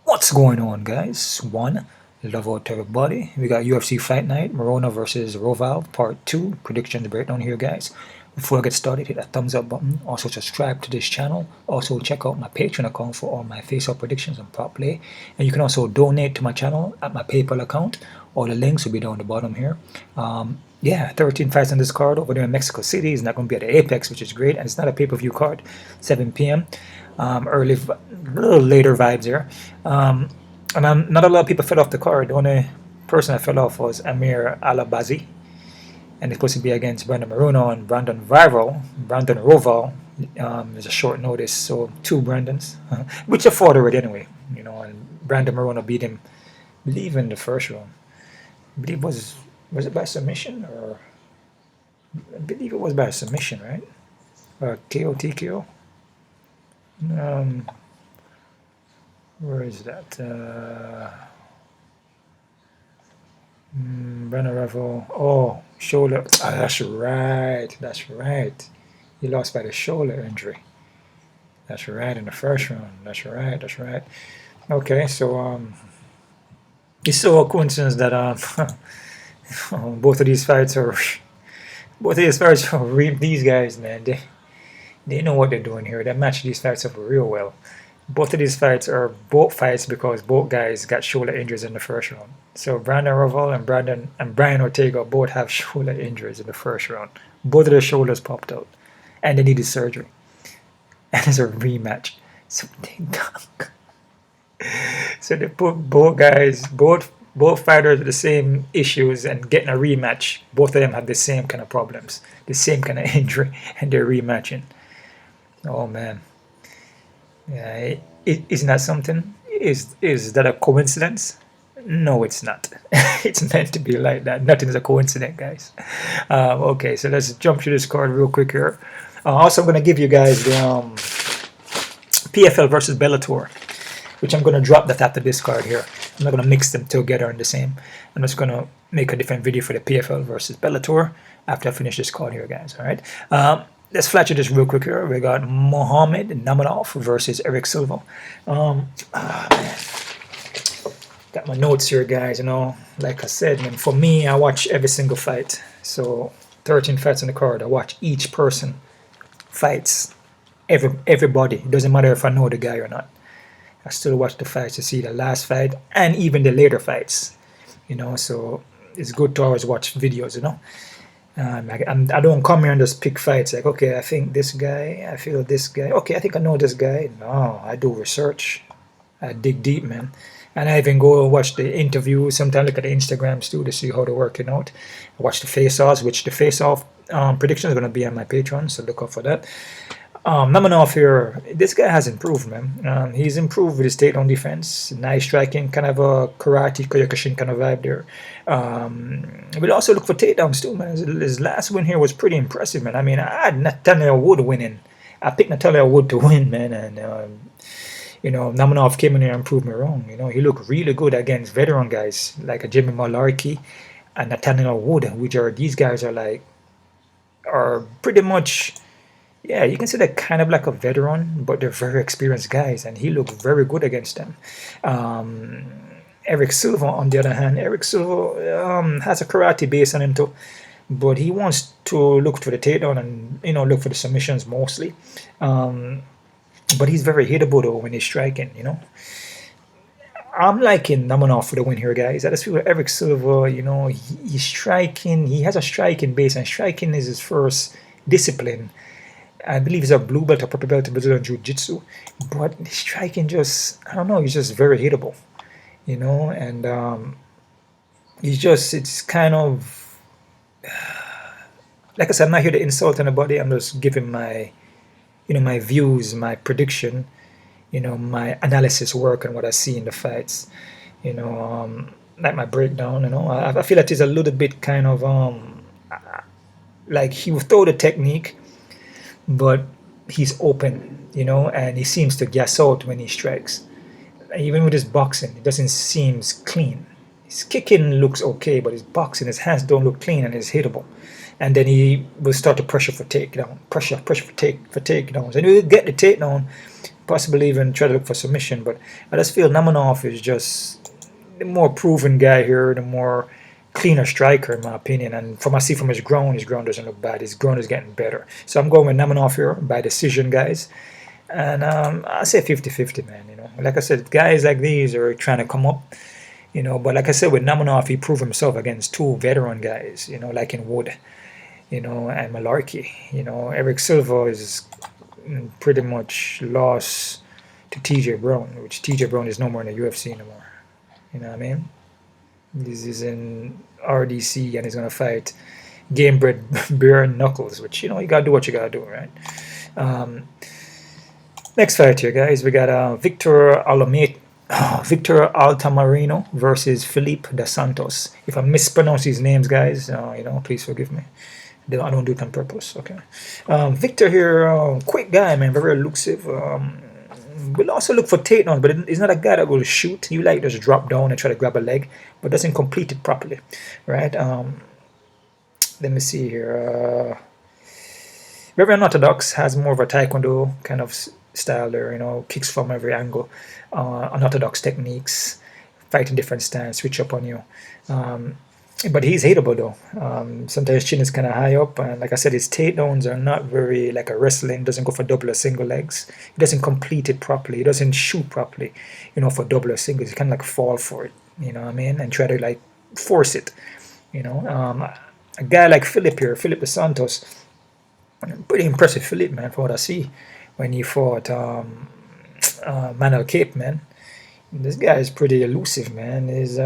What's going on, guys? One, love out to everybody. We got UFC Fight Night, Moreno versus Royval, Part 2, predictions breakdown here, guys. Before I get started, hit that thumbs up button. Also, subscribe to this channel. Also, check out my Patreon account for all my face-off predictions and prop play. And you can also donate to my channel at my PayPal account. All the links will be down the bottom here. Yeah, 13 fights on this card over there in Mexico City. It's not going to be at the Apex, which is great. And it's not a pay-per-view card, 7 p.m. A little later vibes there. And not a lot of people fell off the card. The only person that fell off was Amir Alabazi. And it's supposed to be against Brandon Moreno and Brandon Royval. There's a short notice, so two Brandons, which I fought already anyway. You know, and Brandon Moreno beat him, I believe, in the first round. I believe was it by submission, or I believe it was by submission, right? Or KO TKO. Where is that? Brandon Royval. Oh, shoulder. Ah, that's right. That's right. He lost by the shoulder injury. That's right, in the first round. That's right. That's right. Okay, so it's so a coincidence that both of these fights are these guys, man. They know what they're doing here. They match these fights up real well. Both of these fights are both fights because both guys got shoulder injuries in the first round. So Brandon Royval and Brian Ortega both have shoulder injuries in the first round. Both of their shoulders popped out, and they needed surgery. And it's a rematch. So they put both fighters with the same issues and getting a rematch. Both of them have the same kind of problems, the same kind of injury, and they're rematching. Oh man. Yeah, isn't that something? Is that a coincidence? No, it's not. It's meant to be like that. Nothing is a coincidence, guys. Okay, so let's jump through this card real quick here. Also, I'm going to give you guys the PFL versus Bellator, which I'm going to drop that after this card here. I'm not going to mix them together in the same. I'm just going to make a different video for the PFL versus Bellator after I finish this card here, guys. All right. Let's flash this real quick here. We got Mohamed Naimov versus Eric Silva. Man. Got my notes here, guys. You know, like I said, man, for me, I watch every single fight. So 13 fights on the card. I watch each person fights. Everybody. It doesn't matter if I know the guy or not. I still watch the fights to see the last fight and even the later fights. You know, so it's good to always watch videos, you know. I don't come here and just pick fights like, okay, I think this guy, I feel this guy, okay, I think I know this guy. No, I do research. I dig deep, man. And I even go watch the interviews, sometimes look at the Instagrams too to see how they're working out. I watch the face-offs, which the face-off prediction is going to be on my Patreon, so look out for that. Naimov here, this guy has improved, man. He's improved with his takedown defense, nice striking, kind of a karate Kyokushin kind of vibe there. We'll also look for takedowns too, man. His last win here was pretty impressive, man. I mean, I had Natalia Wood winning. I picked Natalia Wood to win, man, and you know, Naimov came in here and proved me wrong. You know, he looked really good against veteran guys like a Jimmy Malarkey and Nathaniel Wood, which are these guys are pretty much. Yeah, you can say they're kind of like a veteran, but they're very experienced guys, and he looked very good against them. Eric Silva, on the other hand, Eric Silva has a karate base on him too, but he wants to look for the takedown and, you know, look for the submissions mostly. But he's very hittable though when he's striking, you know. I'm liking Naimov for the win here, guys. I just feel like Eric Silva, you know, he's striking. He has a striking base, and striking is his first discipline. I believe he's a blue belt or purple belt in Brazilian Jiu-Jitsu, but striking just, I don't know, he's just very hittable, you know, and it's kind of, like I said, I'm not here to insult anybody. I'm just giving my, you know, my views, my prediction, you know, my analysis work and what I see in the fights, you know, like my breakdown, you know. I feel like it's a little bit kind of, like he will throw the technique, but he's open, you know, and he seems to gas out when he strikes. Even with his boxing, it doesn't seem clean. His kicking looks okay, but his boxing, his hands don't look clean and it's hittable. And then he will start to pressure for takedown, pressure for takedowns. And he'll get the takedown, possibly even try to look for submission. But I just feel Namanov is just the more proven guy here, the more cleaner striker in my opinion. And from I see from his ground doesn't look bad. His ground is getting better. So I'm going with Namanov here by decision, guys. And I say 50-50, man. You know, like I said, guys like these are trying to come up. You know, but like I said, with Namanov, he proved himself against two veteran guys. You know, like in Wood, you know, and Malarkey. You know, Eric Silva is pretty much lost to TJ Brown, which TJ Brown is no more in the UFC anymore. You know what I mean? He's in RDC and he's gonna fight Gamebred Bear Knuckles, which, you know, you gotta do what you gotta do, right? Next fight here, guys, we got Victor Altamirano versus Felipe dos Santos. If I mispronounce these names, guys, you know, please forgive me. I don't do it on purpose. Okay. Victor here, quick guy, man, very elusive. Will also look for takedowns, but he's not a guy that will shoot. He like just drop down and try to grab a leg, but doesn't complete it properly, right? Let me see here. Very unorthodox, has more of a taekwondo kind of style there, you know, kicks from every angle, unorthodox techniques, fight in different stance, switch up on you. But he's hateable though. Sometimes chin is kind of high up, and like I said, his takedowns are not very like a wrestling. Doesn't go for double or single legs. He doesn't complete it properly. He doesn't shoot properly, you know, for double or singles. He kind of like fall for it, you know what I mean, and try to like force it, you know. A guy like Felipe dos Santos, pretty impressive Felipe, man, from what I see when he fought Manuel Cape, man. This guy is pretty elusive, man. Is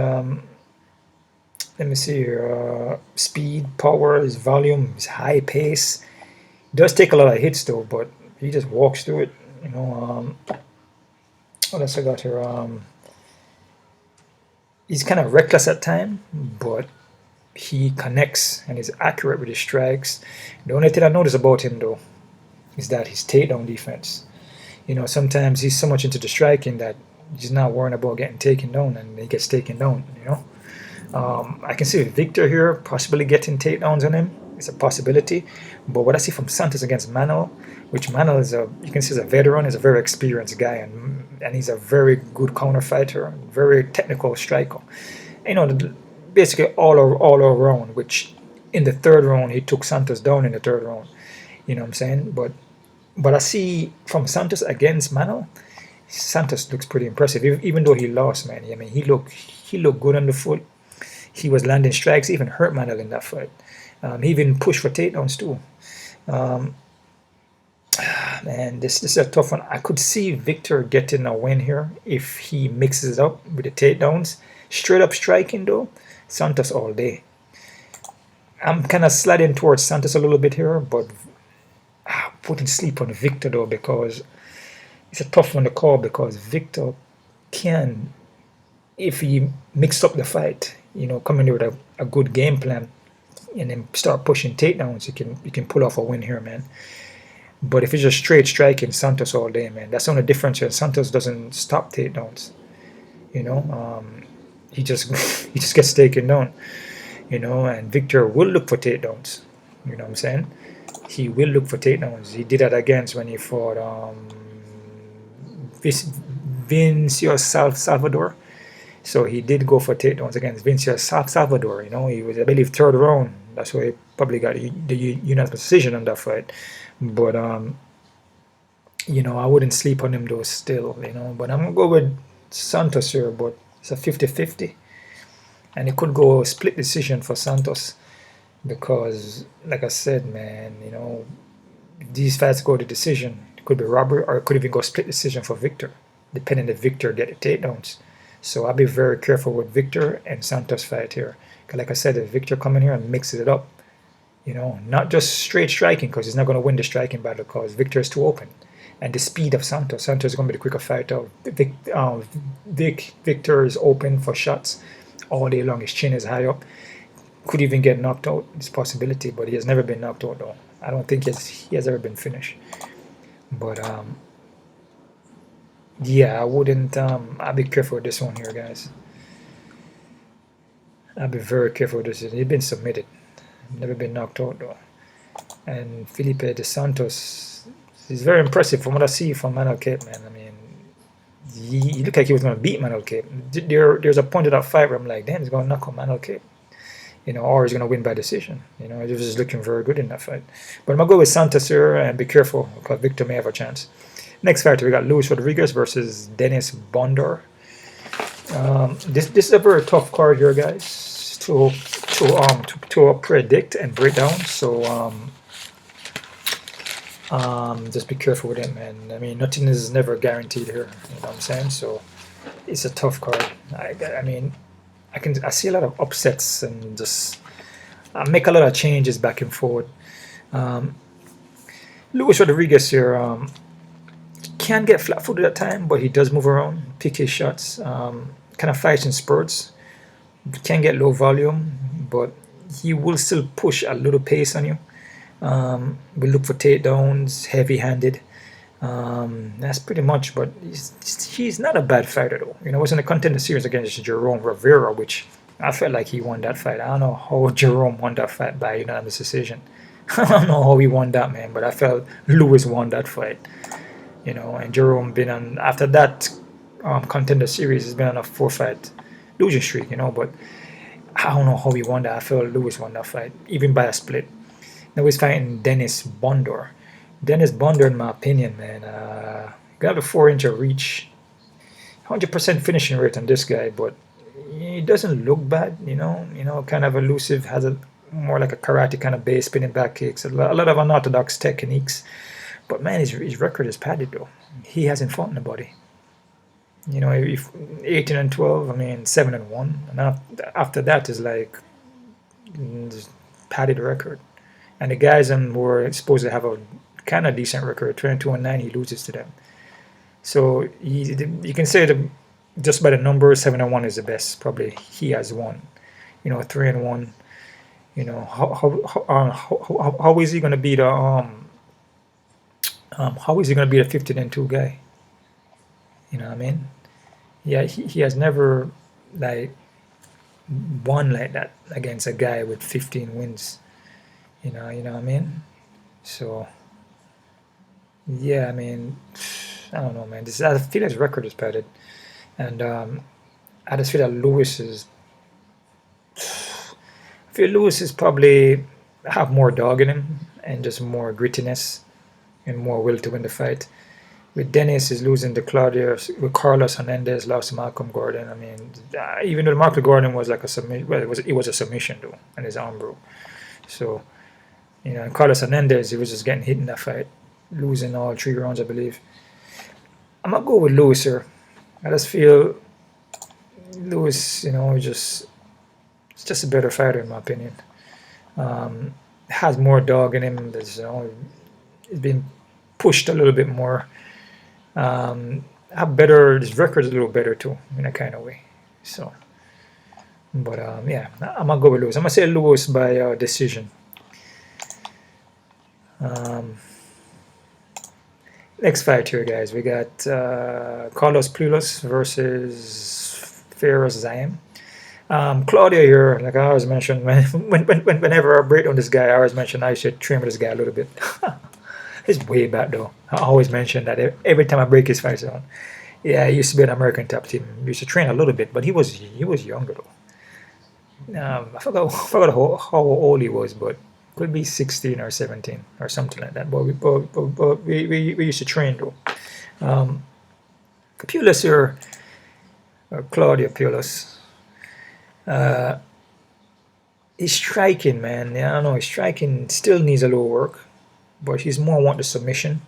let me see here. Speed, power, his volume, his high pace. He does take a lot of hits though, but he just walks through it. You know. What else I got here? He's kind of reckless at times, but he connects and is accurate with his strikes. The only thing I notice about him though is that his takedown defense. You know, sometimes he's so much into the striking that he's not worrying about getting taken down, and he gets taken down. You know. I can see Victor here possibly getting takedowns on him. It's a possibility. But what I see from Santos against Manuel, which Manuel is you can see is a veteran, is a very experienced guy, and he's a very good counter fighter, very technical striker. You know, basically all around. Which in the third round he took Santos down in the third round. You know what I'm saying? But I see from Santos against Manuel, Santos looks pretty impressive. Even though he lost, man. I mean, he looked good on the foot. He was landing strikes, even hurt Manuel in that fight. He even pushed for takedowns too. Man, this is a tough one. I could see Victor getting a win here if he mixes it up with the takedowns. Straight up striking though, Santos all day. I'm kind of sliding towards Santos a little bit here, but putting sleep on Victor though, because it's a tough one to call, because Victor can, if he mixed up the fight, you know, come in there with a good game plan and then start pushing takedowns, you can pull off a win here, man. But if it's just straight striking Santos all day, man, that's the only difference here. Santos doesn't stop takedowns, you know. He just gets taken down, you know. And Victor will look for takedowns, you know what I'm saying. He will look for takedowns. He did that against when he fought Vinicius Salvador. So he did go for takedowns against Vinicius Salvador. You know, he was, I believe, third round. That's why he probably got the unanimous decision on that fight. But you know, I wouldn't sleep on him though still. You know, but I'm gonna go with Santos here. But it's a 50-50, and it could go split decision for Santos because, like I said, man, you know, if these fights go to decision, it could be robbery, or it could even go split decision for Victor, depending if Victor get the takedowns. So I'll be very careful with Victor and Santos fight here. Because like I said, if Victor come in here and mixes it up, you know, not just straight striking, because he's not going to win the striking battle because Victor is too open. And the speed of Santos is going to be the quicker fighter. Victor is open for shots all day long. His chin is high up. Could even get knocked out. It's a possibility, but he has never been knocked out though. I don't think he has ever been finished. But yeah, I wouldn't. I'll be careful with this one here, guys. I'll be very careful with this. He's been submitted. Never been knocked out though. And Felipe dos Santos He's very impressive from what I see from Manel Cape, man. I mean, he looked like he was going to beat Manel Cape. There's a point of that fight where I'm like, damn, he's going to knock out Manel Cape. You know, or he's going to win by decision. You know, he was just looking very good in that fight. But I'm going to go with Santos here and be careful because Victor may have a chance. Next fighter, we got Luis Rodriguez versus Dennis Bondar. This is a very tough card here, guys, to predict and break down. So just be careful with it, man. I mean, nothing is never guaranteed here. You know what I'm saying? So it's a tough card. I mean, I see a lot of upsets and just make a lot of changes back and forward. Luis Rodriguez here can get flat-footed at time, but he does move around, pick his shots, kind of fights in spurts. Can get low volume, but he will still push a little pace on you. We look for takedowns, heavy-handed. That's pretty much, but he's not a bad fighter though. You know, it was in the contender series against Jerome Rivera, which I felt like he won that fight. I don't know how Jerome won that fight by unanimous decision. I don't know how he won that, man, but I felt Lewis won that fight. You know, and Jerome been on, after that contender series, has been on a 4-fight losing streak, you know, but I don't know how he won that. I felt Lewis won that fight, even by a split. Now he's fighting Dennis Bondar. Dennis Bondar, in my opinion, man, got a 4-inch reach, 100% finishing rate on this guy, but he doesn't look bad, you know, kind of elusive, has a more like a karate kind of base, spinning back kicks, a lot of unorthodox techniques. But man, his record is padded though. He hasn't fought nobody. You know, 18 and 12. I mean, 7 and 1. And after that is like padded record. And the guys who are supposed to have a kind of decent record, 22 and 9, he loses to them. So you can say that just by the numbers, 7 and 1 is the best. Probably he has won. You know, 3 and 1. You know, how is he going to be the how is he going to be the 15 and 2 guy? You know what I mean? Yeah, he has never like won like that against a guy with 15 wins. You know what I mean? So yeah, I mean, I don't know, man. I feel his record is padded, and I just feel that Lewis is probably have more dog in him and just more grittiness and more will to win the fight. With Dennis is losing to Claudio, with Carlos Hernandez lost to Malcolm Gordon. I mean, even though Malcolm Gordon was like a submission, well, it was a submission though, and his arm broke. So, you know, and Carlos Hernandez, he was just getting hit in that fight, losing all 3 rounds, I believe. I'm gonna go with Lewis here. I just feel Lewis, you know, it's just a better fighter in my opinion. Has more dog in him. There's, you know, he's been pushed a little bit more. His record's a little better too, in a kind of way. So, but yeah, I'm gonna go with Lewis. I'm gonna say Lewis by decision. Next fight here, guys. We got Carlos Puelles versus Fares Ziam. Claudio here, like I always mention, whenever I break on this guy, I always mention I should train with this guy a little bit. It's way back though. I always mention that every time I break his fights on. Yeah, he used to be an American top team. He used to train a little bit, but he was younger though. I forgot how old he was, but could be 16 or 17 or something like that. But we used to train though. Puelles here, Claudio Puelles. His striking, man. Yeah, I don't know. His striking still needs a little work, but he's more want the submission,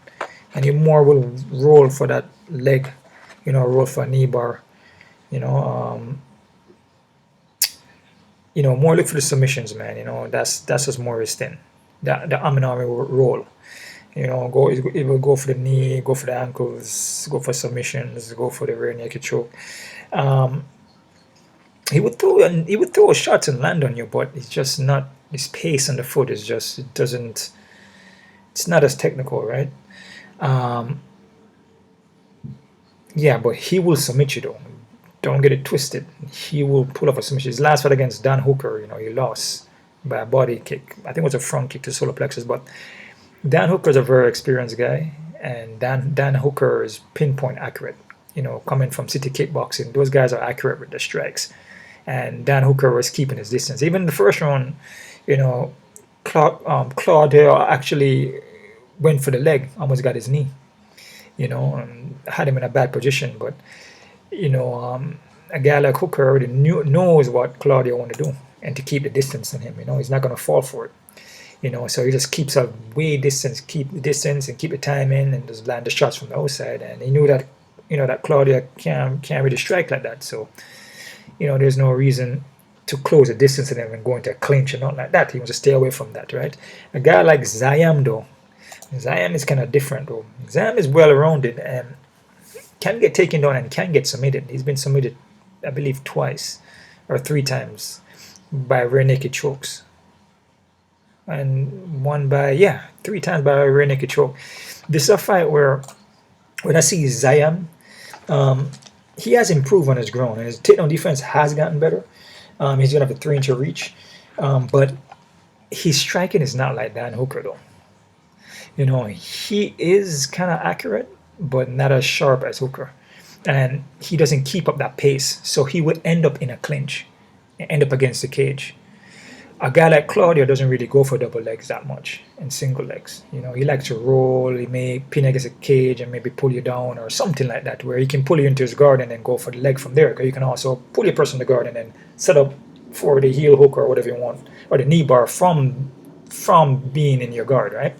and he more will roll for that leg, you know, roll for a knee bar, you know, more look for the submissions, man. You know, that's just more his thing. The arm and arm roll, you know, he will go for the knee, go for the ankles, go for submissions, go for the rear naked choke. He would throw shots and land on you, but it's just not, his pace on the foot is just, it's not as technical, right? Yeah, but he will submit you though. Don't get it twisted. He will pull off a submission. His last fight against Dan Hooker, you know, he lost by a body kick. I think it was a front kick to solar plexus, but Dan Hooker's a very experienced guy. and Dan Hooker is pinpoint accurate. Coming from City Kickboxing, those guys are accurate with the strikes, and Dan Hooker was keeping his distance. Even in the first round, Claudio actually went for the leg, almost got his knee, and had him in a bad position. But a guy like Hooker already knows what Claudio want to do, and to keep the distance on him. He's not going to fall for it. So he just keeps a keep the distance and keep the time in, and just land the shots from the outside. And he knew that that Claudio can't really strike like that. So there's no reason to close the distance on him and go into a clinch and not like that. He wants to stay away from that, right? A guy like Zayam though, Zayam is kind of different though. Zayam is well rounded and can get taken down and can get submitted. He's been submitted, I believe, twice or 3 times by rear naked chokes. And 3 times by rear naked choke. This is a fight where when I see Zayam, he has improved on his ground, and his takedown defense has gotten better. He's gonna have a 3-inch reach, but his striking is not like Dan Hooker though. He is kind of accurate, but not as sharp as Hooker, and he doesn't keep up that pace, so he would end up in a clinch and end up against the cage. A guy like Claudio doesn't really go for double legs that much and single legs. He likes to roll. He may pin against a cage and maybe pull you down or something like that, where he can pull you into his guard and then go for the leg from there. Because you can also pull your person in the guard and then set up for the heel hook or whatever you want, or the knee bar from being in your guard, right?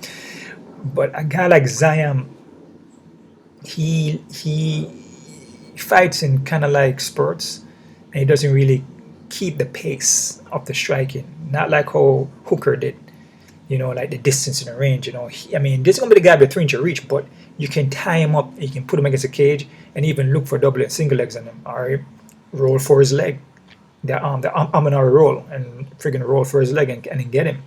But a guy like Zayam, he fights in kind of like spurts, and he doesn't really keep the pace of the striking, not like how Hooker did, like the distance and the range. This is gonna be the guy with a 3-inch reach, but you can tie him up, you can put him against a cage, and even look for double and single legs on him, or roll for his leg, the Aminari roll, and friggin' roll for his leg and then get him.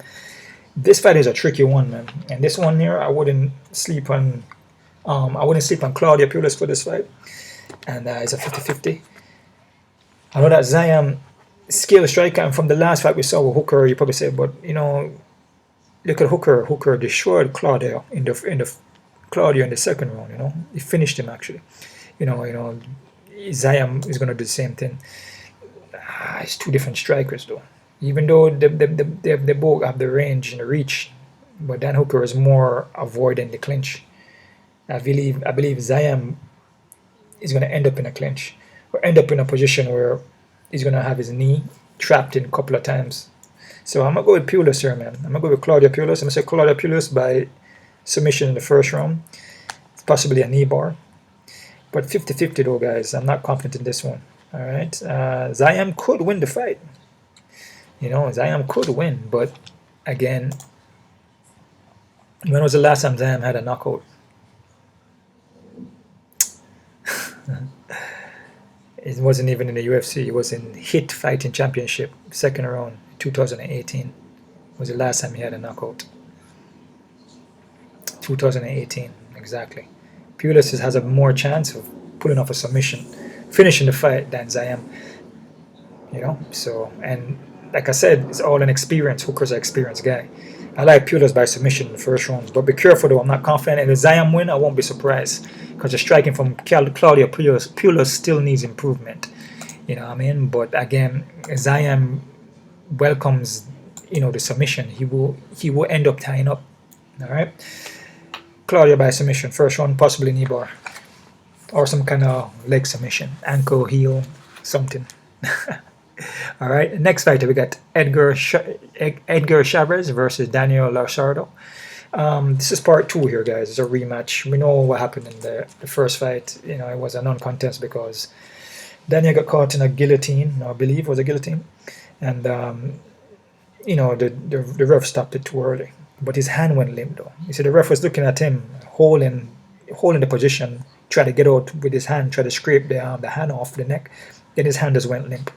This fight is a tricky one, man, and this one here, I wouldn't sleep on Claudio Puelles for this fight, and it's a 50-50. I know that Zayam skill striker, and from the last fight we saw with Hooker, you probably say, but look at Hooker. Hooker destroyed Claudio in the second round. He finished him actually. Zayam is gonna do the same thing. It's 2 different strikers though. Even though they both have the range and the reach, but Dan Hooker is more avoiding the clinch. I believe Zayam is gonna end up in a clinch or end up in a position where he's going to have his knee trapped in a couple of times. So I'm going to go with Puelles here, man. I'm going to go with Claudio Puelles. I'm going to say Claudio Puelles by submission in the first round. It's possibly a knee bar. But 50-50 though, guys. I'm not confident in this one. All right. Zayam could win the fight. Zayam could win. But again, when was the last time Zayam had a knockout? It wasn't even in the UFC. It was in HIT Fighting Championship, second round, 2018. Was the last time he had a knockout. 2018, exactly. Puelles has a more chance of pulling off a submission, finishing the fight than Zayam. So, and like I said, it's all an experience. Hooker's an experienced guy. I like Puelles by submission in the first round, but be careful though. I'm not confident. And if Zayam win, I won't be surprised, because the striking from Claudio Puelles still needs improvement. But again, Zayam welcomes the submission. He will end up tying up. All right, Claudio by submission, first round, possibly knee bar or some kind of leg submission, ankle, heel, something. All right, next fighter we got Edgar Chairez versus Daniel Luzardo. This is part 2 here, guys. It's a rematch. We know what happened in the first fight. It was a non-contest because Daniel got caught in a guillotine. I believe it was a guillotine, and the ref stopped it too early. But his hand went limp though. You see, the ref was looking at him, holding the position, try to get out with his hand, try to scrape the hand off the neck. Then his hand just went limp.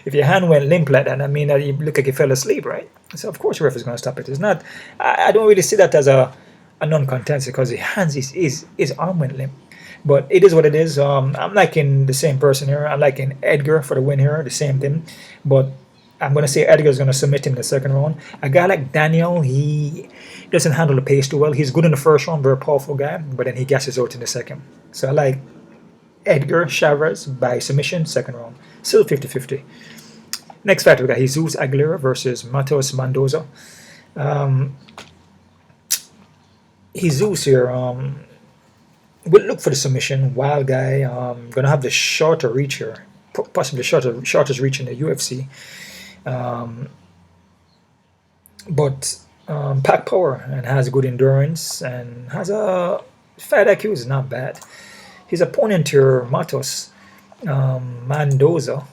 If your hand went limp like that, I mean, you look like you fell asleep, right? So of course the ref is going to stop it. It's not. I don't really see that as a non-contest, because his arm went limp. But it is what it is. I'm liking the same person here. I'm liking Edgar for the win here, the same thing. But I'm going to say Edgar's going to submit him in the second round. A guy like Daniel, he doesn't handle the pace too well. He's good in the first round, very powerful guy, but then he gasses out in the second. So I like Edgar Chairez by submission, second round. Still 50-50. Next fight, we got Jesús Aguilar versus Matheus Mendoza. Jesús here, we'll look for the submission. Wild guy, going to have the shorter reach here. Possibly shortest reach in the UFC. But pack power and has good endurance and has a fight IQ is not bad. His opponent here, Matheus Mendoza.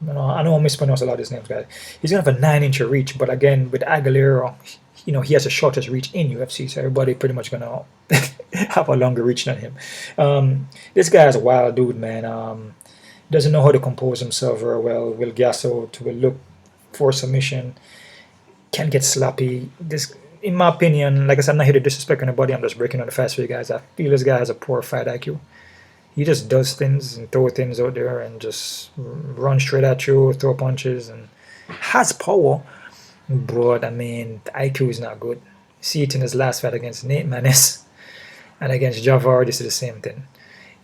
I know I mispronounce a lot of his names, guys. He's gonna have a 9-inch reach, but again with Aguilar, he has the shortest reach in UFC, so everybody pretty much gonna have a longer reach than him. This guy is a wild dude, man. Doesn't know how to compose himself very well. Will gas out, will look for submission, can get sloppy. This, in my opinion, like I said, I'm not here to disrespect anybody. I'm just breaking on the fast for you guys. I feel this guy has a poor fight IQ. He just does things and throw things out there and just run straight at you, throw punches, and has power. But I mean, the IQ is not good. See it in his last fight against Nate Maness, and against Javar. This is the same thing.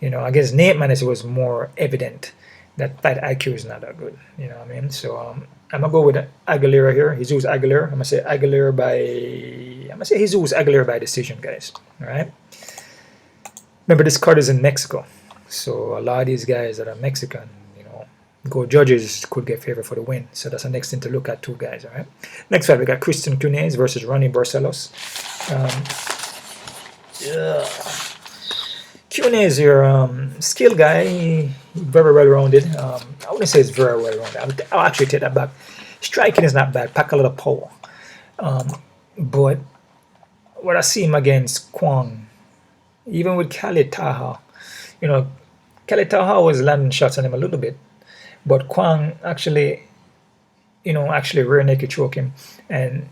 Against Nate Maness, it was more evident that fight IQ is not that good. You know what I mean? So I'm gonna go with Aguilera here. Jesús Aguilar. I'm gonna say Jesús Aguilar by decision, guys. All right. Remember, this card is in Mexico, so a lot of these guys that are Mexican, go judges could get favor for the win. So that's the next thing to look at, too, guys. All right. Next fight, we got Christian Kunez versus Raoni Barcelos. Kunez here, skill guy, very well rounded. I wouldn't say it's very well rounded. I'll actually take that back. Striking is not bad. Pack a lot of power. But what I see him against Kwang, even with Khalid Taha, Khalid Taha was landing shots on him a little bit, but Kwang actually rear naked choke him and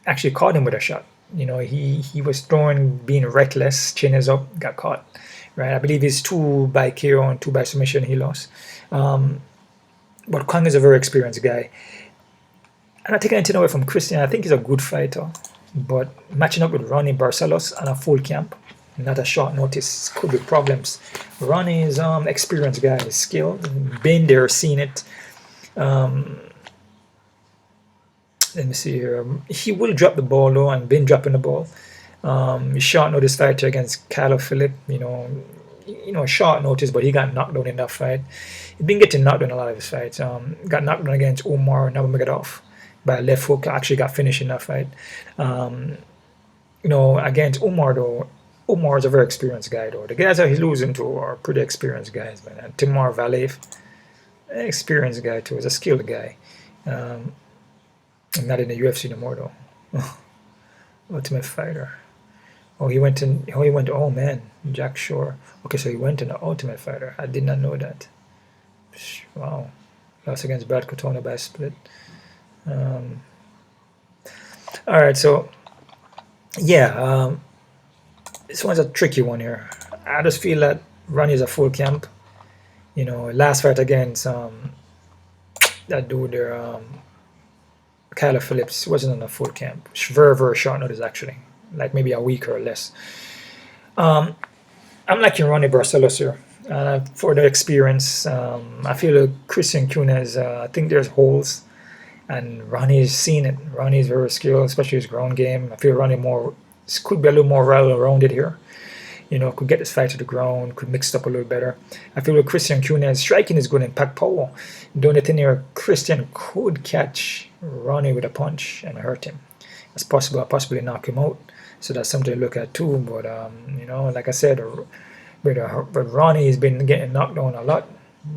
actually caught him with a shot. He was throwing, being reckless, chin is up, got caught. Right, I believe it's 2 by KO and 2 by submission he lost. But Kwang is a very experienced guy. I'm not taking anything away from Christian. I think he's a good fighter. But matching up with Raoni Barcelos on a full camp, not a short notice, could be problems. Raoni is experienced guy, he's skilled, been there, seen it. Let me see here. He will drop the ball though, and been dropping the ball. Short notice fighter against Kylo Phillip, short notice, but he got knocked down in that fight. He's been getting knocked down in a lot of his fights. Got knocked down against Umar Nurmagomedov by a left hook. Actually got finished in that fight. Against Umar though, Umar is a very experienced guy though. The guys that he's losing to are pretty experienced guys, man. And Timur Valiev, an experienced guy too. He's a skilled guy. Not in the UFC no more though. Ultimate Fighter. Oh man, Jack Shore. Okay, so he went in the Ultimate Fighter. I did not know that. Wow. Lost against Brad Katona by split. Alright, so yeah, this one's a tricky one here. I just feel that Ronnie is a full camp. Last fight against that dude there, Kyler Phillips, wasn't on a full camp. Very, very short notice actually. Like maybe a week or less. I'm liking Raoni Barcelos here. For the experience, I feel like Christian Kunez, I think there's holes, and Ronnie's seen it. Ronnie's very skilled, especially his ground game. I feel Ronnie could be a little more well-rounded here. Could get his fight to the ground, could mix it up a little better. I feel like Christian Kunez, striking is good and pack power. The only thing here, Christian could catch Ronnie with a punch and hurt him. It's possible, possibly knock him out. So that's something to look at too. But like I said, but Ronnie has been getting knocked down a lot.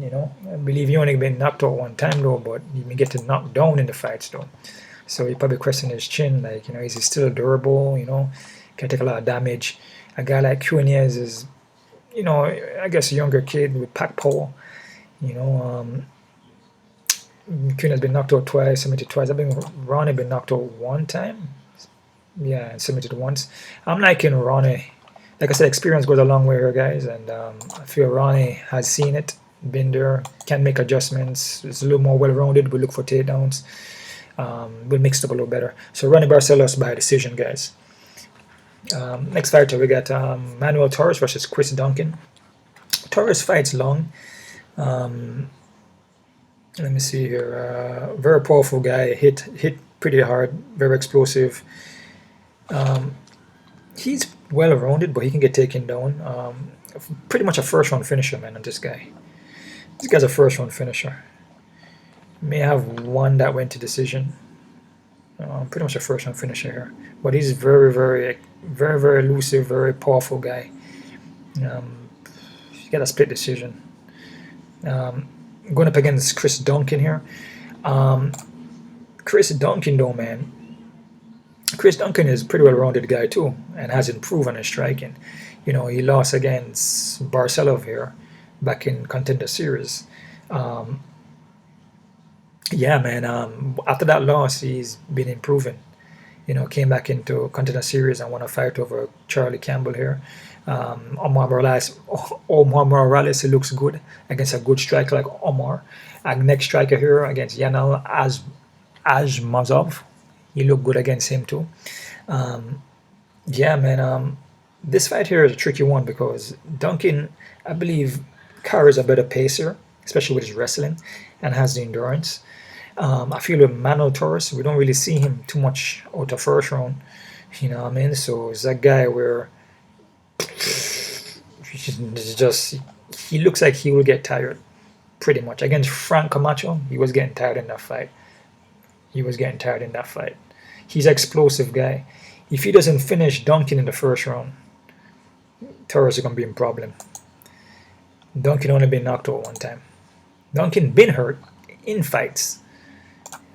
I believe he only been knocked out one time though, but he been getting knocked down in the fights though. So he probably question his chin, like is he still durable? Can take a lot of damage. A guy like Kunez is, I guess a younger kid with pack power. Kunez has been knocked out twice, submitted twice. I think Ronnie been knocked out one time. Yeah, and submitted once. I'm liking Ronnie. Like I said, experience goes a long way here, guys, and I feel Ronnie has seen it. been there, can make adjustments. It's a little more well-rounded. We look for takedowns. We mixed up a little better. So Raoni Barcelos by decision, guys. Next fighter, we got Manuel Torres versus Chris Duncan. Torres fights long. Let me see here. Very powerful guy. Hit pretty hard. Very explosive. He's well-rounded, but he can get taken down. Pretty much a first-round finisher, man, on this guy. This guy's a first-round finisher. May have one that went to decision. Pretty much a first-round finisher here. But he's very, very elusive, very powerful guy. He got a split decision. Going up against Chris Duncan here. Chris Duncan, though, man. Chris Duncan is a pretty well-rounded guy too, and has improved on his striking. You know, he lost against Barcelov here back in Contender Series. Yeah, man. After that loss, he's been improving. You know, came back into Contender Series and won a fight over Charlie Campbell here. Omar Morales, he looks good against a good striker like Omar. Next striker here against Yanal Azmazov. He looked good against him too. Yeah, man. This fight here is a tricky one because Duncan, I believe, carries a better pacer, especially with his wrestling, and has the endurance. I feel with Manuel Torres, we don't really see him too much out of first round. You know what I mean? So it's that guy where he looks like he will get tired pretty much. Against Frank Camacho, he was getting tired in that fight. He's an explosive guy. If he doesn't finish Duncan in the first round, Torres is going to be in problem. Duncan only been knocked out one time. Duncan been hurt in fights,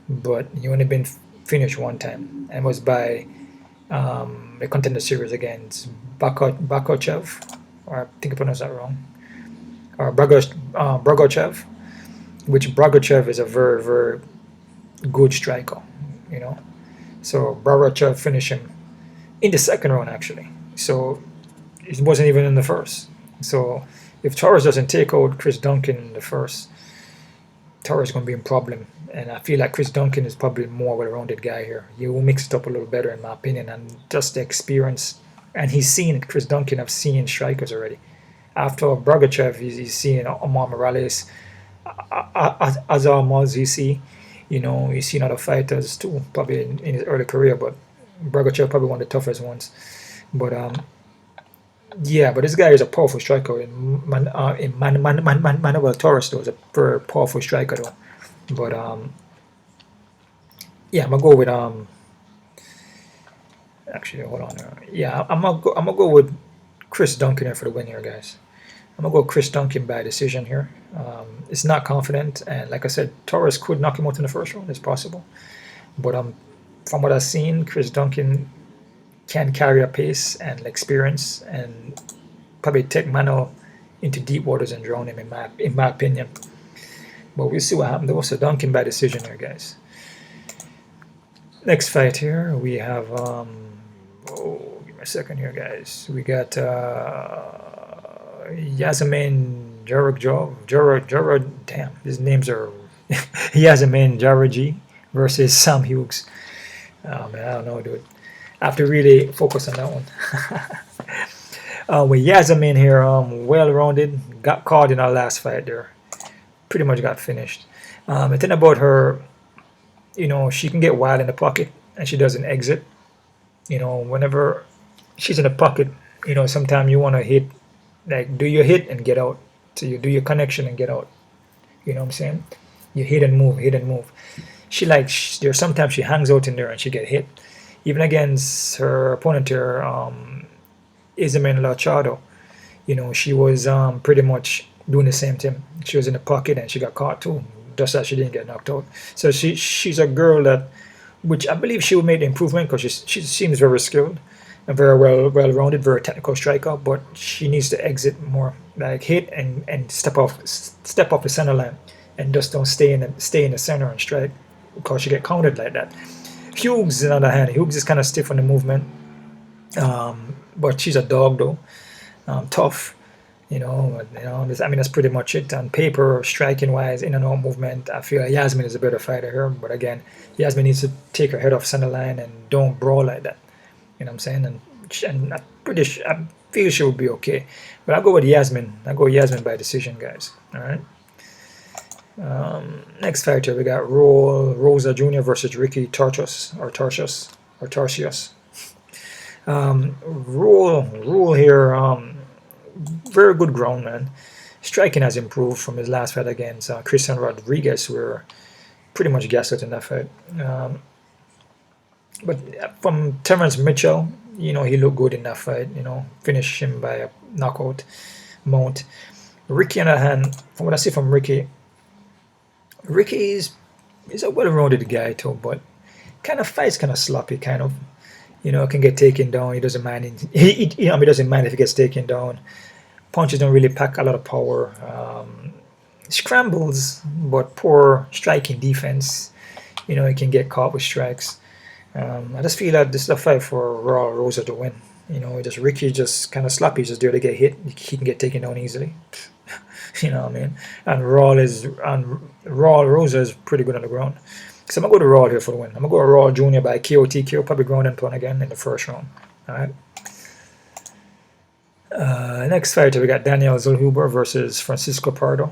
but he only been finished one time, and was by a Contender Series against Makhachev, or I think I pronounced that wrong, or Bragochev, which Bragochev is a very, very good striker, you know. So Bragochev finished him in the second round, actually. So it wasn't even in the first. So if Torres doesn't take out Chris Duncan in the first, Torres is going to be in problem. And I feel like Chris Duncan is probably a more well-rounded guy here. He will mix it up a little better, in my opinion, and just the experience. And he's seen Chris Duncan. I've seen strikers already. After Bragochev, he's seen Omar Morales, Azar you see. You know, he's seen other fighters too, probably in his early career, but Bragochev probably one of the toughest ones. But yeah, but this guy is a powerful striker. Manuel Torres, though, is a very powerful striker, though. But yeah, I'm gonna go with actually, hold on. Yeah, I'm gonna go with Chris Duncan here for the win here, guys. I'm gonna go Chris Duncan by decision here. It's not confident, and like I said, Torres could knock him out in the first round. It's possible, but from what I've seen, Chris Duncan can carry a pace and experience, and probably take Manuel into deep waters and drown him, in my opinion. But we'll see what happens. There was a Duncan by decision here, guys. Next fight here, we have give me a second here, guys. We got Yazmin Jauregui. Damn, these names are Yazmin Jauregui versus Sam Hughes. Oh man, I don't know, dude. I have to really focus on that one. With Yazmin here, well-rounded, got caught in our last fight there. Pretty much got finished. The thing about her, you know, she can get wild in the pocket, and she doesn't exit. You know, whenever she's in the pocket, you know, sometimes you want to hit, like, do your hit and get out. So you do your connection and get out. You know what I'm saying? You hit and move, hit and move. She there's sometimes she hangs out in there and she get hit. Even against her opponent here, Yazmin Jauregui, you know, she was pretty much doing the same thing. She was in the pocket and she got caught too, just that she didn't get knocked out. So she's a girl that, which I believe she will make the improvement, because she seems very skilled and very well-rounded, very technical striker, but she needs to exit more, like hit and step off the center line, and just don't stay in the center and strike, because she get countered like that. Hughes, on the other hand, Hughes is kind of stiff on the movement, but she's a dog though, tough, I mean, that's pretty much it. On paper, striking wise, in and out movement, I feel like Yazmin is a better fighter here. But again, Yazmin needs to take her head off center line and don't brawl like that. You know what I'm saying? And I feel she will be okay. But I'll go with Yazmin. I'll go Yazmin by decision, guys. All right. Next fighter, we got Raul Rosas Jr. versus Ricky Tarcios. Raul here, very good ground, man. Striking has improved from his last fight against Christian Rodriguez. We were pretty much gassed out in that fight. But from Terrence Mitchell, he looked good in that fight. Finished him by a knockout mount. Ricky, on the other hand, from what I see from Ricky is a well-rounded guy too, but kind of fights kind of sloppy, kind of. Can get taken down. He doesn't mind. He doesn't mind if he gets taken down. Punches don't really pack a lot of power. Scrambles, but poor striking defense. He can get caught with strikes. I just feel that this is a fight for Raul Rosas to win. Ricky just kind of sloppy. He's just there to get hit. He can get taken down easily. You know what I mean? And Raul Rosas is pretty good on the ground. So I'm going to go to Raul here for the win. I'm going to go to Raul Jr. by KO, probably ground and pound again in the first round. All right. Next fighter, we got Daniel Zellhuber versus Francisco Pardo.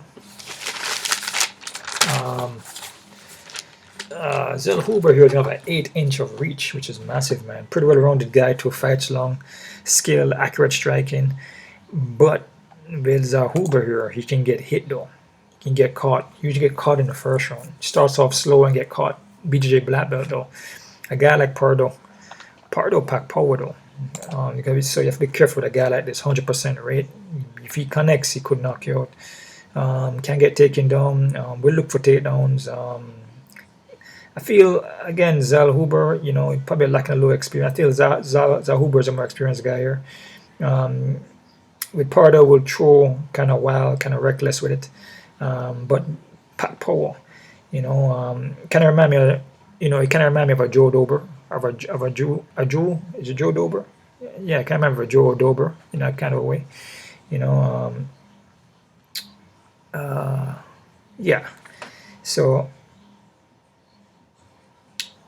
Zellhuber here is going to have an 8-inch of reach, which is massive, man. Pretty well-rounded guy, 2 fights long, skill, accurate striking. But with Zellhuber here, he can get hit though. Can get caught. Usually get caught in the first round. Starts off slow and get caught. BJJ black belt though. A guy like Pardo pack power though. So you have to be careful with a guy like this. 100% rate. If he connects, he could knock you out. Can get taken down. We'll look for takedowns. I feel again Zellhuber, he probably lacking a little experience. I feel Zellhuber is a more experienced guy here. With Pardo, will throw kind of wild, kind of reckless with it. But pack power, kind of remind me of, it kind of remind me of a Joe Dober, is it Joe Dober? Yeah, I kind of remember a Joe Dober in that kind of a way, yeah. So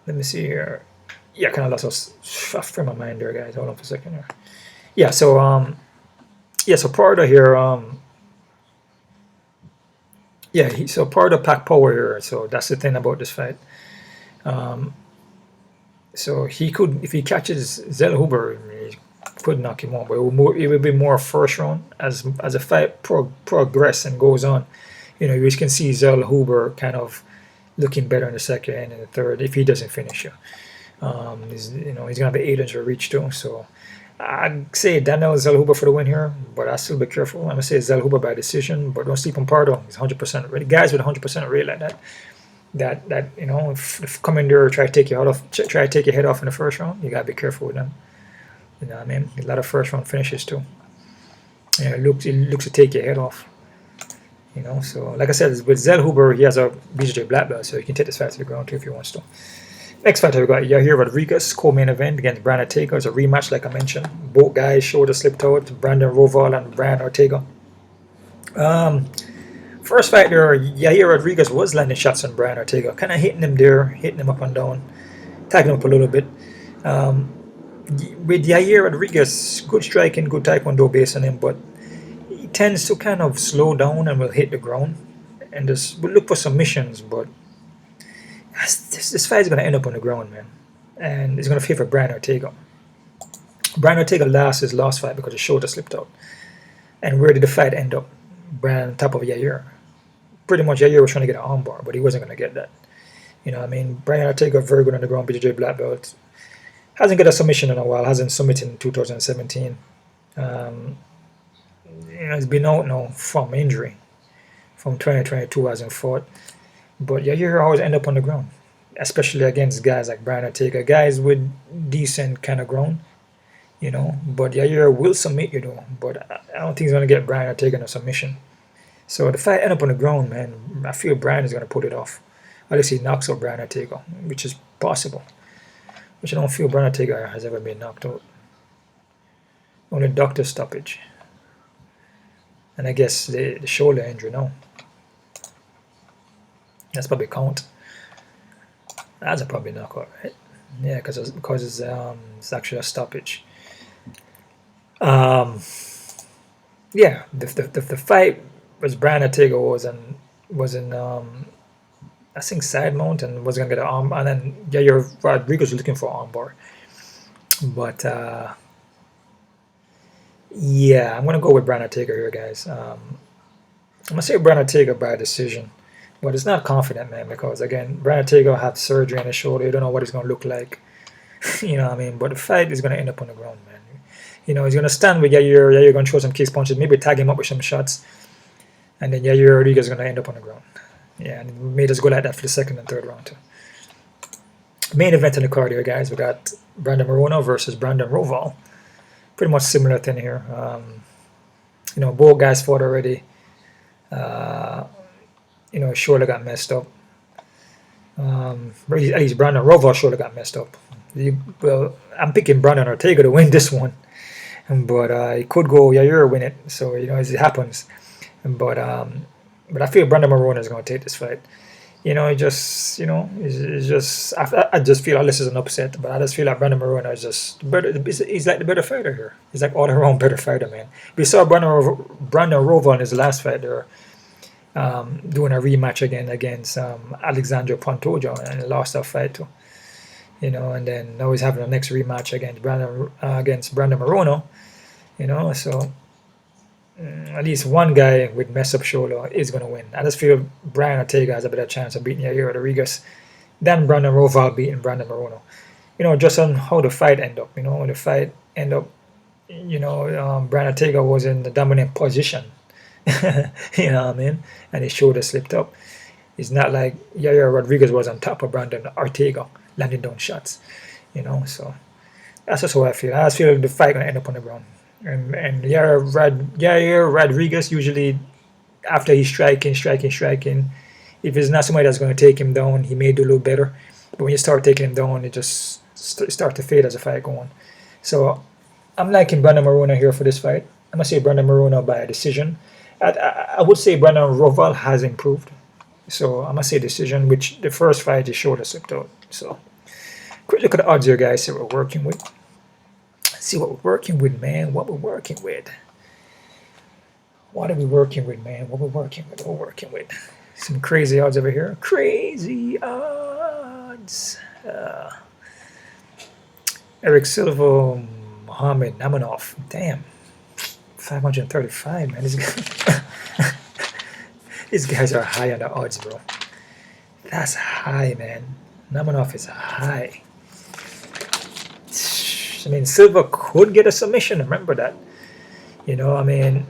let me see here. Yeah, kind of lost a frame of mind there, guys. Hold on for a second here. Yeah, so so Pardo here, so Pardo pack power here, so that's the thing about this fight. So he could, if he catches Zellhuber, he could knock him out, but it will be more first round as the fight progresses and goes on. You can see Zellhuber kind of looking better in the second and the third if he doesn't finish you. He's gonna have an 8-inch reach too, so I'd say Daniel Zellhuber for the win here, but I still be careful. I'm gonna say Zellhuber by decision, but don't sleep on Pardo. He's 100% ready. Guys with 100% rate like that, if come in there try to take your head off in the first round, you gotta be careful with them. You know what I mean? A lot of first round finishes too. It looks to take your head off. So like I said, with Zellhuber, he has a BJJ black belt, so he can take this fight to the ground too if he wants to. Next fight, we got Yair Rodriguez, co-main event against Brian Ortega. It's a rematch, like I mentioned. Both guys shoulder slipped out, Brandon Royval and Brian Ortega. First fight there, Yair Rodriguez was landing shots on Brian Ortega, kind of hitting him there, hitting him up and down, tagging him up a little bit. With Yair Rodriguez, good striking, good taekwondo base on him, but he tends to kind of slow down and will hit the ground. And we'll look for submissions, but this fight is going to end up on the ground, man. And it's going to favor Brian Ortega. Brian Ortega lost his last fight because his shoulder slipped out. And where did the fight end up? Brian on top of Yair. Pretty much Yair was trying to get an armbar, but he wasn't going to get that. Brian Ortega, very good on the ground, BJJ black belt. Hasn't got a submission in a while, hasn't submitted in 2017. He's been out now from injury. From 2022 hasn't fought. But Yair always end up on the ground, especially against guys like Brian Ortega, guys with decent kind of ground, But Yair will submit you though, but I don't think he's going to get Brian Ortega in a submission. So the fight end up on the ground, man. I feel Brian is going to put it off. Unless he knocks out Brian Ortega, which is possible. Which I don't feel Brian Ortega has ever been knocked out. Only doctor stoppage. And I guess the shoulder injury, no. That's probably count. That's a probably knockout, right? Yeah, because it's actually a stoppage. Yeah, the fight was Brian Ortega was in I think side mount and was gonna get an arm, and then Yair Rodriguez was looking for an armbar. But yeah, I'm gonna go with Brian Ortega here, guys. I'm gonna say Brian Ortega by decision, but it's not confident, man, because again, Brian Ortega had surgery on his shoulder. You don't know what he's gonna look like. You know what I mean? But the fight is gonna end up on the ground, man. You know, he's gonna stand with Yair. Yair gonna throw some kicks, punches, maybe tag him up with some shots, and then Yair Rodriguez is gonna end up on the ground. Yeah, and it made us go like that for the second and third round too. Main event in the card here, guys. We got Brandon Moreno versus Brandon Royval. Pretty much similar thing here. You know, both guys fought already. You know, shoulder got messed up. At least Brandon Royval shoulder got messed up. Well, I'm picking Brandon Ortega to win this one, but it could go Yair win it. So you know, as it happens. But I feel Brandon Moreno is going to take this fight. You know, it's just I just feel this is an upset, but I just feel like Brandon Moreno is just better. He's like the better fighter here. He's like all around better fighter, man. We saw Brandon Royval in his last fight there, doing a rematch again against Alexandre Pantoja, and he lost that fight too. You know, and then now he's having the next rematch against Brandon Moreno. You know, so at least one guy with messed up shoulder is going to win. I just feel Brian Ortega has a better chance of beating Yair Rodriguez than Brandon Royval beating Brandon Moreno. You know, just on how the fight end up. You know, when the fight end up, you know, Brian Ortega was in the dominant position. You know what I mean? And his shoulder slipped up. It's not like Yair Rodriguez was on top of Brandon Ortega, landing down shots. You know, so that's just how I feel. I just feel like the fight going to end up on the ground. And Yair Rodriguez usually, after he's striking, if it's not somebody that's going to take him down, he may do a little better. But when you start taking him down, it just start to fade as the fight going. So I'm liking Brandon Moreno here for this fight. I'm going to say Brandon Moreno by a decision. I would say Brandon Royval has improved. So I'm going to say decision, which the first fight his shoulder slipped out. So quick look at the odds here, guys, see what we're working with. See what we're working with, man. What we're working with. What are we working with, man? What we're working with. We're working with some crazy odds over here. Crazy odds. Eric Silva, Muhammad Naimov. Damn. 535, man. These guys are high on the odds, bro. That's high, man. Naimov is high. I mean, Silva could get a submission. Remember that. You know, I mean,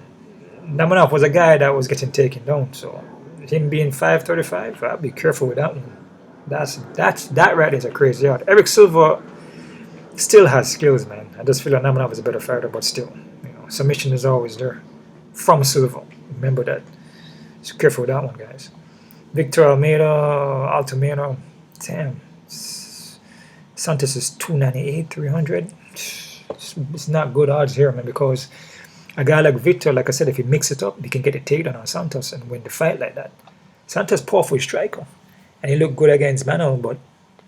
Naimov was a guy that was getting taken down. So him being 535, I'll be careful with that one. That right is a crazy odd. Eric Silva still has skills, man. I just feel like Naimov is a better fighter, but still, you know, submission is always there from Silva. Remember that. So careful with that one, guys. Victor Altamiro, damn. Santos is 298, 300. It's not good odds here, man, because a guy like Victor, like I said, if he mix it up, he can get a takedown on Santos and win the fight like that. Santos powerful striker, and he looked good against Manuel, but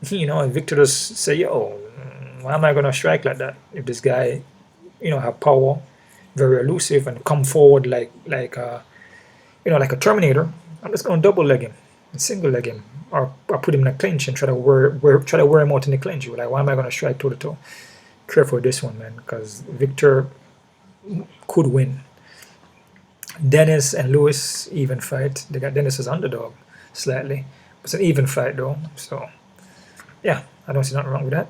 you know, Victor just say, yo, why am I gonna strike like that if this guy, you know, have power, very elusive, and come forward like a Terminator? I'm just gonna double leg him and single leg him, or put him in a clinch and try to wear him out in the clinch. You're like, why am I gonna strike toe to toe? Careful with this one, man, because Victor could win. Dennis and Lewis, even fight. They got Dennis as underdog slightly. It's an even fight though. So yeah, I don't see nothing wrong with that.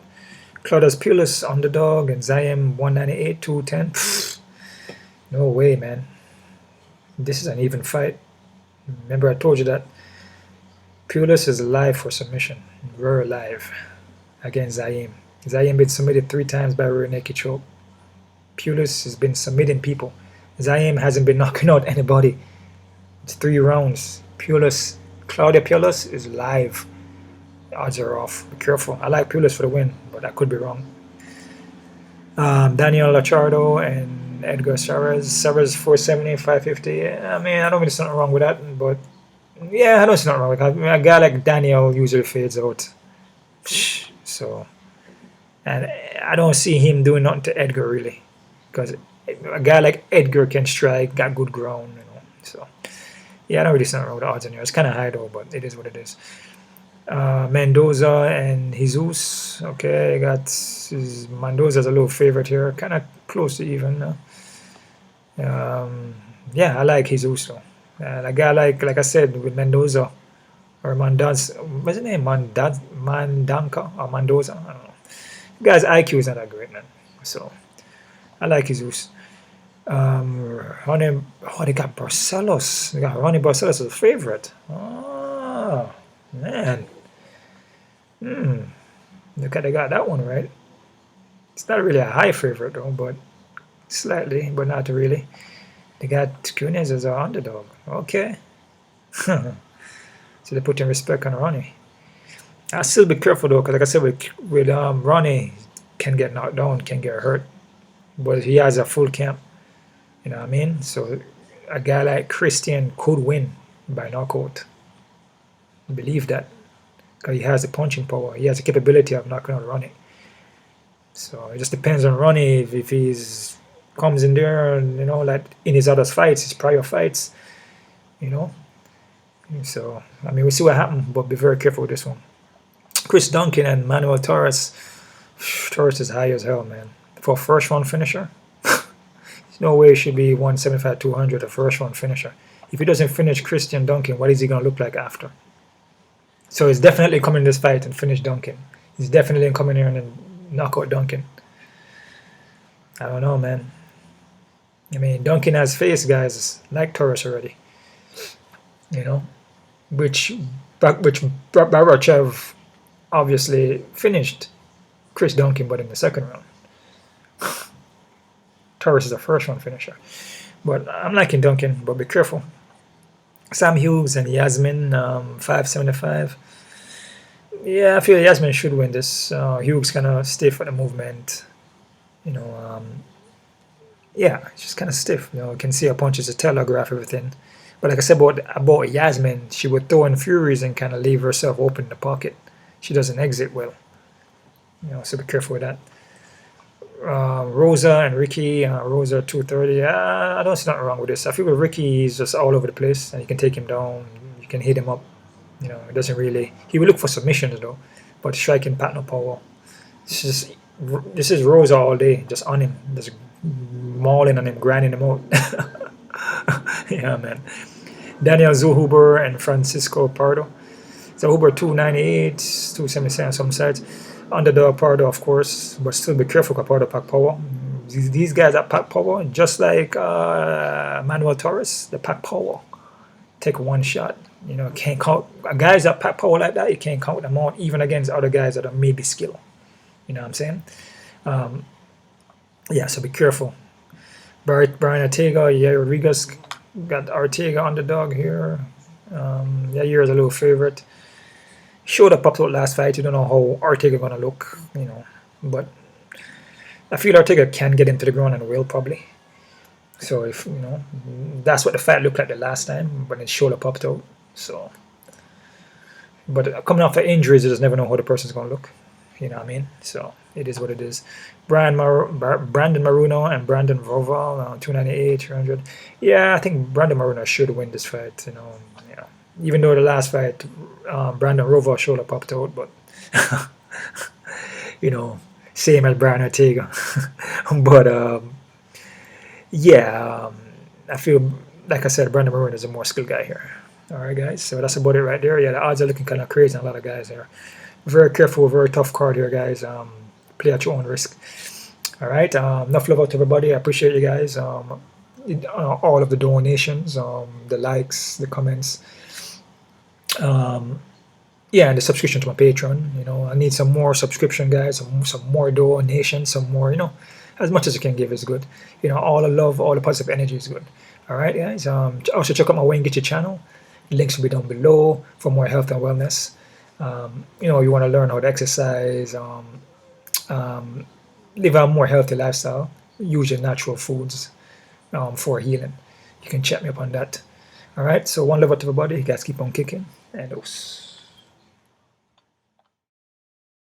Claudio Puelles underdog and Zayem 198, 210. No way, man. This is an even fight. Remember I told you that Puelles is alive for submission. Very alive against Zayem. Zayem been submitted 3 times by rear naked choke. Puelles has been submitting people. Zayem hasn't been knocking out anybody. It's 3 rounds. Claudio Puelles is live. The odds are off. Be careful. I like Puelles for the win, but I could be wrong. Daniel Lachardo and Edgar Chairez 470, 550. I mean, I don't really see nothing wrong with that, but yeah, I don't see nothing wrong with that. I mean, a guy like Daniel usually fades out. So, and I don't see him doing nothing to Edgar really, because a guy like Edgar can strike, got good ground, you know. So, yeah, I don't really see nothing wrong with the odds in here. It's kind of high though, but it is what it is. Mendoza and Jesus. Okay, I got Mendoza's a little favorite here, kind of close to even. Yeah, I like Jesus though. A guy like I said with Mendoza or Mandaz, what's his name? Mandanka or Mendoza? I don't know. The guy's IQ is not that great, man. So I like Jesus. They got Barcelos. They got Raoni Barcelos as a favorite. Oh man. Look at they got that one right. It's not really a high favorite though, but slightly, but not really. They got Cunez as an underdog. Okay. So they put in respect on Ronnie. I'll still be careful though, because like I said, with Ronnie can get knocked down, can get hurt, but he has a full camp. You know what I mean? So a guy like Christian could win by knockout. I believe that, because he has the punching power. He has the capability of knocking out Ronnie. So it just depends on Ronnie if he's comes in there and, you know, like in his other fights, his prior fights, you know. So I mean, we'll see what happens, but be very careful with this one. Chris Duncan and Manuel Torres. Torres is high as hell, man. For a first round finisher, there's no way it should be 175, 200 a first round finisher. If he doesn't finish Christian Duncan, what is he gonna look like after? So he's definitely coming in this fight and finish Duncan. He's definitely coming here and knock out Duncan. I don't know, man. I mean, Duncan has faced guys like Torres already, you know, which Makhachev obviously finished Chris Duncan, but in the second round. Torres is a first round finisher. But I'm liking Duncan, but be careful. Sam Hughes and Yazmin, 575. Yeah, I feel Yazmin should win this. Hughes kind of stiff at the movement. You know, yeah, it's just kind of stiff. You know, you can see her punches to telegraph everything. But like I said about Yazmin, she would throw in furies and kind of leave herself open in the pocket. She doesn't exit well. You know, so be careful with that. Rosa and Ricky, Rosa 230. I don't see nothing wrong with this. I feel with Ricky, he's just all over the place, and you can take him down. You can hit him up. You know, it doesn't really. He will look for submissions though, but striking pattern power. This is Rosa all day, just on him, just mauling on him, grinding him out. Yeah, man. Daniel Zellhuber and Francisco Pardo. Zellhuber 298, 277 on some sides. Underdog Pardo, of course, but still be careful with Pardo pack power. These guys that pack power, just like Manuel Torres, the pack power. Take one shot. You know, can't count guys that pack power like that. You can't count them out, even against other guys that are maybe skill. You know what I'm saying? Yeah, so be careful. Brian Ortega, yeah, Rodriguez got Ortega underdog here. Yeah, here's a little favorite. Showed up to last fight. You don't know how Ortega gonna look, you know, but I feel Ortega can get him to the ground and will probably. So if you know, that's what the fight looked like the last time when it showed up to. So, but coming off of injuries, you just never know how the person's gonna look. You know what I mean? So it is what it is. Brandon Maruno and Brandon Royval, 298, 300. Yeah, I think Brandon Maruno should win this fight. You know, yeah. Even though the last fight, Brandon Royval showed up to it, but you know, same as Brian Ortega. But yeah, I feel like I said, Brandon Maruno is a more skilled guy here. All right, guys. So that's about it right there. Yeah, the odds are looking kind of crazy on a lot of guys there. Very careful, very tough card here, guys. Play at your own risk. All right. Enough love out to everybody. I appreciate you guys. All of the donations, the likes, the comments. Yeah, and the subscription to my Patreon. You know, I need some more subscription, guys. Some more donations. Some more. You know, as much as you can give is good. You know, all the love, all the positive energy is good. All right, guys. Also check out my Wayne Gaethje channel. Links will be down below for more health and wellness. You know, you want to learn how to exercise, live a more healthy lifestyle. use your natural foods for healing. You can check me up on that. All right, so one love out to everybody. You guys keep on kicking, and